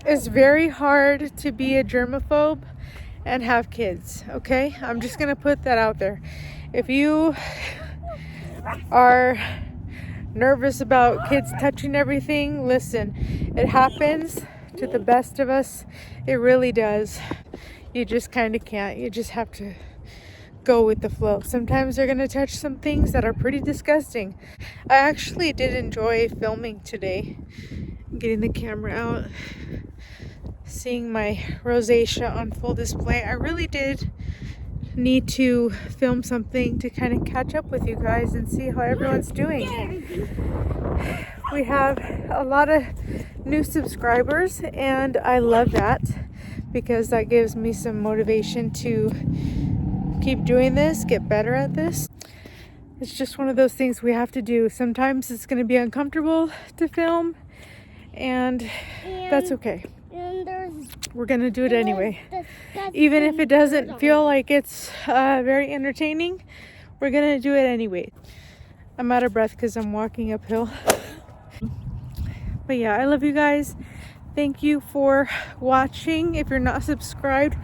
It's very hard to be a germaphobe and have kids, okay? I'm just gonna put that out there. If you are nervous about kids touching everything, listen, it happens to the best of us. It really does. You just kind of can't. You just have to go with the flow. Sometimes they're gonna touch some things that are pretty disgusting. I actually did enjoy filming today, getting the camera out, seeing my rosacea on full display. I really did need to film something to kind of catch up with you guys and see how everyone's doing. We have a lot of new subscribers, and I love that because that gives me some motivation to keep doing this, get better at this. It's just one of those things we have to do. Sometimes it's going to be uncomfortable to film, and that's okay. We're going to do it anyway. Even if it doesn't feel like it's very entertaining, we're going to do it anyway. I'm out of breath because I'm walking uphill. But yeah, I love you guys. Thank you for watching. If you're not subscribed,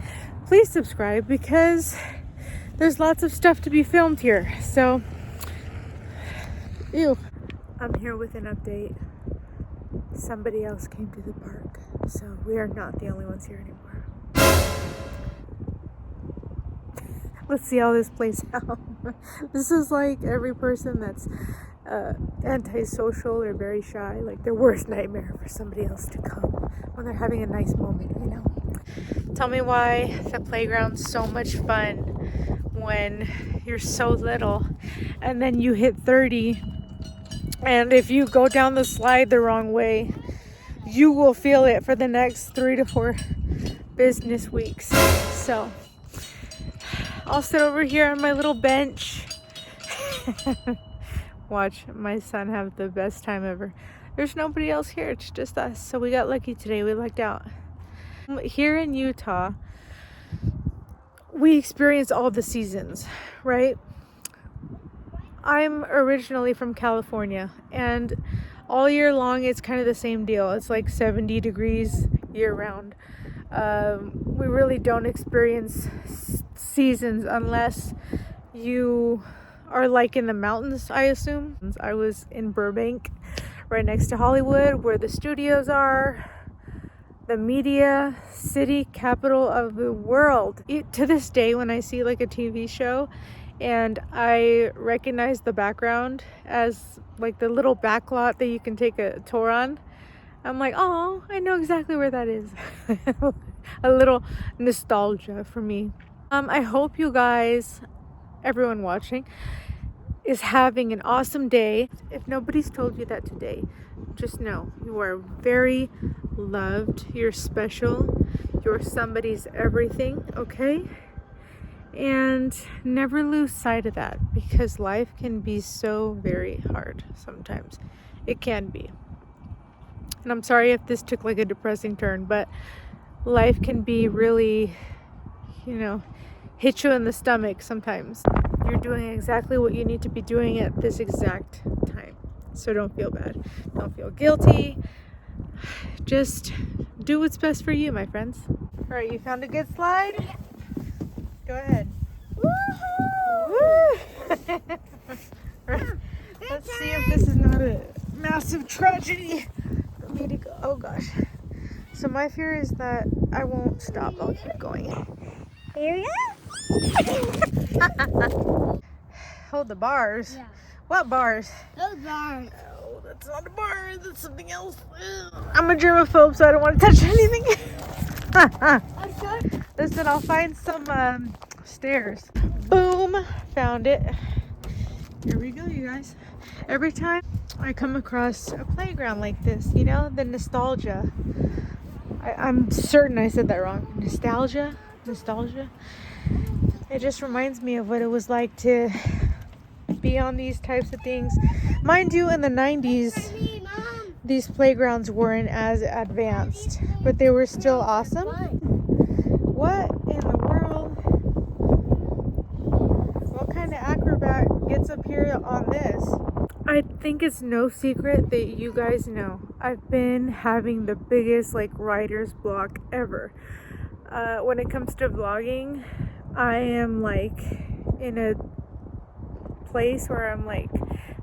please subscribe because there's lots of stuff to be filmed here. So, I'm here with an update. Somebody else came to the park, so we are not the only ones here anymore. Let's see how this plays out. This is like every person that's antisocial or very shy, like their worst nightmare for somebody else to come when they're having a nice moment, you know. Tell me why the playground's so much fun when you're so little, and then you hit 30, and if you go down the slide the wrong way, you will feel it for the next 3 to 4 business weeks. So I'll sit over here on my little bench. Watch my son have the best time ever. There's nobody else here, it's just us. So we got lucky today, we lucked out. Here in Utah, we experience all the seasons, right? I'm originally from California, and all year long it's kind of the same deal. It's like 70 degrees year round. We really don't experience seasons unless you are like in the mountains, I assume. I was in Burbank, right next to Hollywood, where the studios are, the media city capital of the world. To this day, when I see like a TV show and I recognize the background as like the little backlot that you can take a tour on, I'm like, oh, I know exactly where that is. A little nostalgia for me. I hope you guys, everyone watching, is having an awesome day. If nobody's told you that today, just know you are very loved. You're special. You're somebody's everything, okay? And never lose sight of that, because life can be so very hard sometimes. It can be. And I'm sorry if this took like a depressing turn, but life can be really, hit you in the stomach sometimes. You're doing exactly what you need to be doing at this exact time. So don't feel bad. Don't feel guilty. Just do what's best for you, my friends. All right, you found a good slide? Go ahead. Woo! Let's see if this is not a massive tragedy for me to go. Oh gosh. So my fear is that I won't stop. I'll keep going. Here we Hold the bars. Yeah. What bars? Those bars. Oh, that's not a bar. That's something else. I'm a germaphobe, so I don't want to touch anything. I'm sorry. Listen, I'll find some stairs. Boom! Found it. Here we go, you guys. Every time I come across a playground like this, the nostalgia. I'm certain I said that wrong. Nostalgia? It just reminds me of what it was like to be on these types of things. Mind you, in the 90s, these playgrounds weren't as advanced, but they were still awesome. What in the world? What kind of acrobat gets up here on this? I think it's no secret that you guys know I've been having the biggest like writer's block ever. When it comes to vlogging, I am like in a place where I'm like,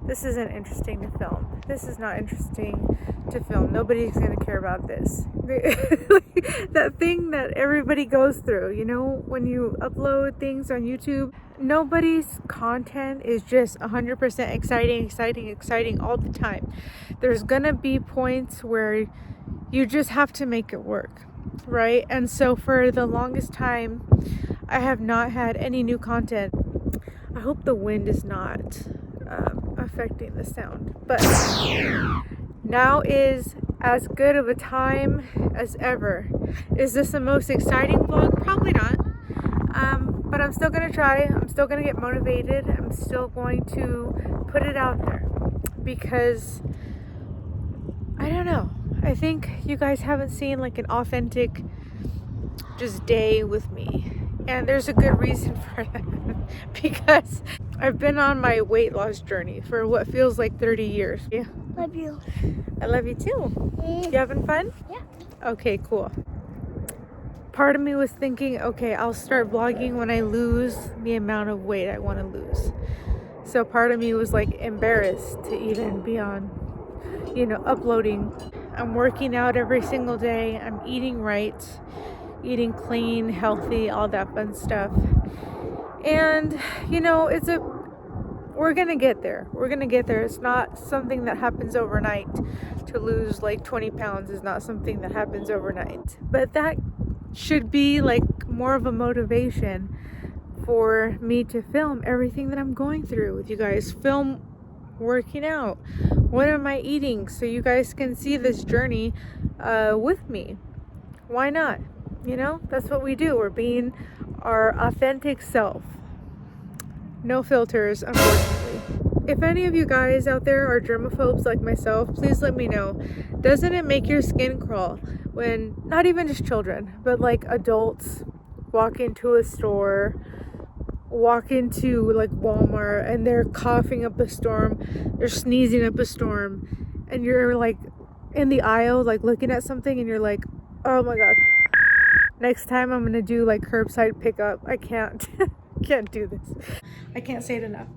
this isn't interesting to film. This is not interesting to film. Nobody's gonna care about this. That thing that everybody goes through, you know, when you upload things on YouTube, nobody's content is just 100% exciting all the time. There's gonna be points where you just have to make it work, right? And so for the longest time, I have not had any new content. I hope the wind is not affecting the sound, but now is as good of a time as ever. Is this the most exciting vlog? Probably not. But I'm still gonna try. I'm still gonna get motivated. I'm still going to put it out there because I don't know. I think you guys haven't seen like an authentic just day with me. And there's a good reason for that because I've been on my weight loss journey for what feels like 30 years. Yeah. Love you. I love you too. You having fun? Yeah. Okay, cool. Part of me was thinking, okay, I'll start vlogging when I lose the amount of weight I want to lose. So part of me was like embarrassed to even be on, you know, uploading. I'm working out every single day. I'm eating right, eating clean, healthy, all that fun stuff. And, you know, we're gonna get there. We're gonna get there. It's not something that happens overnight. To lose like 20 pounds is not something that happens overnight. But that should be like more of a motivation for me to film everything that I'm going through with you guys. Film working out. What am I eating? So you guys can see this journey with me. Why not? You know, that's what we do. We're being our authentic self. No filters, unfortunately. If any of you guys out there are germaphobes like myself, please let me know. Doesn't it make your skin crawl when, not even just children, but like adults walk into a store, walk into like Walmart, and they're coughing up a storm, they're sneezing up a storm, and you're like in the aisle, like looking at something, and you're like, oh my god, next time I'm gonna do like curbside pickup. I can't. Can't do this. I can't say it enough.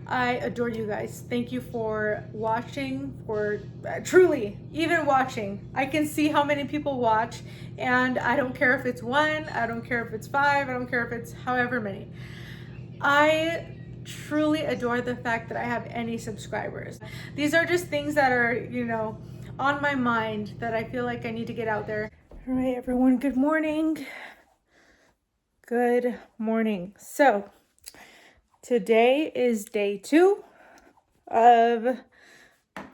I adore you guys. Thank you for watching, for truly even watching. I can see how many people watch, and I don't care if it's 1, I don't care if it's 5, I don't care if it's however many. I truly adore the fact that I have any subscribers. These are just things that are, you know, on my mind that I feel like I need to get out there. All right, everyone, good morning. Good morning. So today is day 2 of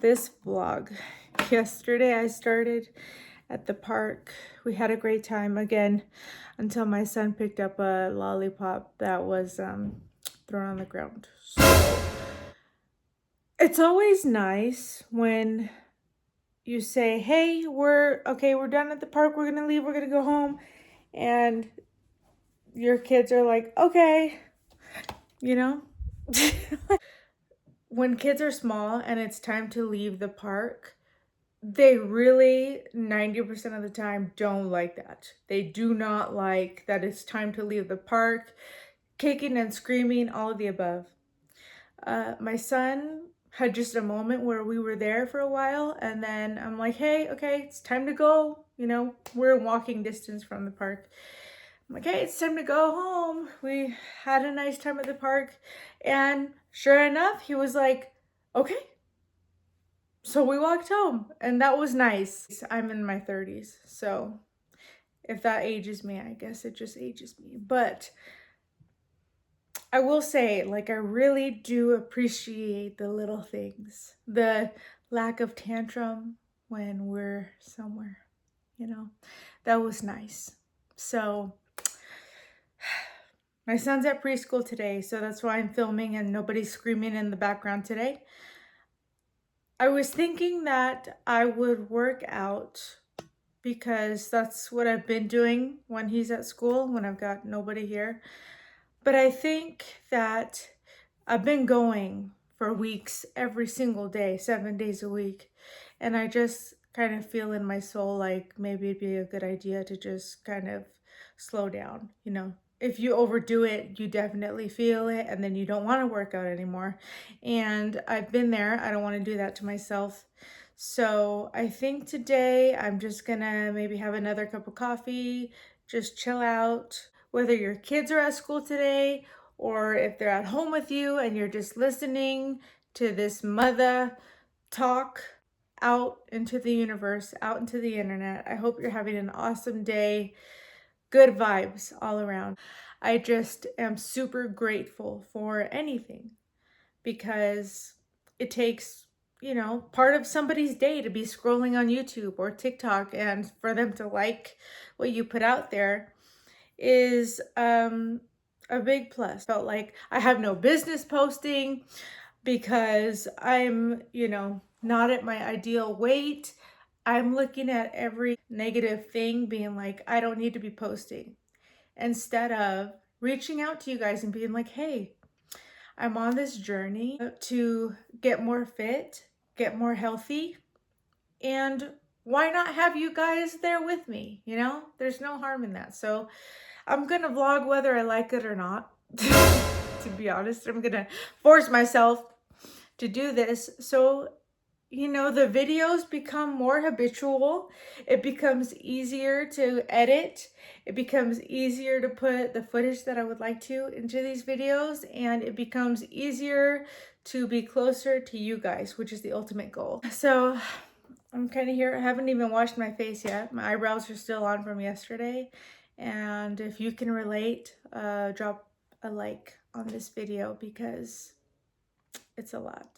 this vlog. Yesterday I started at the park. We had a great time again until my son picked up a lollipop that was thrown on the ground. So it's always nice when you say, hey, we're done at the park, we're gonna leave, we're gonna go home, and your kids are like, okay, you know? When kids are small and it's time to leave the park, they really 90% of the time don't like that. They do not like that it's time to leave the park, kicking and screaming, all of the above. My son had just a moment where we were there for a while, and then I'm like, hey, okay, it's time to go. You know, we're in walking distance from the park. I'm like, hey, it's time to go home. We had a nice time at the park. And sure enough, he was like, okay. So we walked home, and that was nice. I'm in my 30s, so if that ages me, I guess it just ages me. But I will say, like, I really do appreciate the little things. The lack of tantrum when we're somewhere, you know. That was nice. So my son's at preschool today, so that's why I'm filming and nobody's screaming in the background today. I was thinking that I would work out because that's what I've been doing when he's at school, when I've got nobody here. But I think that I've been going for weeks, every single day, 7 days a week. And I just kind of feel in my soul like maybe it'd be a good idea to just kind of slow down, you know. If you overdo it, you definitely feel it, and then you don't want to work out anymore. And I've been there. I don't want to do that to myself. So I think today I'm just gonna maybe have another cup of coffee, just chill out. Whether your kids are at school today or if they're at home with you and you're just listening to this mother talk out into the universe, out into the internet, I hope you're having an awesome day. Good vibes all around. I just am super grateful for anything because it takes, you know, part of somebody's day to be scrolling on YouTube or TikTok, and for them to like what you put out there is a big plus. Felt like I have no business posting because I'm, you know, not at my ideal weight. I'm looking at every negative thing being like, I don't need to be posting, instead of reaching out to you guys and being like, hey, I'm on this journey to get more fit, get more healthy, and why not have you guys there with me? You know, there's no harm in that. So I'm gonna vlog whether I like it or not. To be honest, I'm gonna force myself to do this. So, you know, the videos become more habitual. It becomes easier to edit. It becomes easier to put the footage that I would like to into these videos. And it becomes easier to be closer to you guys, which is the ultimate goal. So I'm kind of here. I haven't even washed my face yet. My eyebrows are still on from yesterday. And if you can relate, drop a like on this video because it's a lot.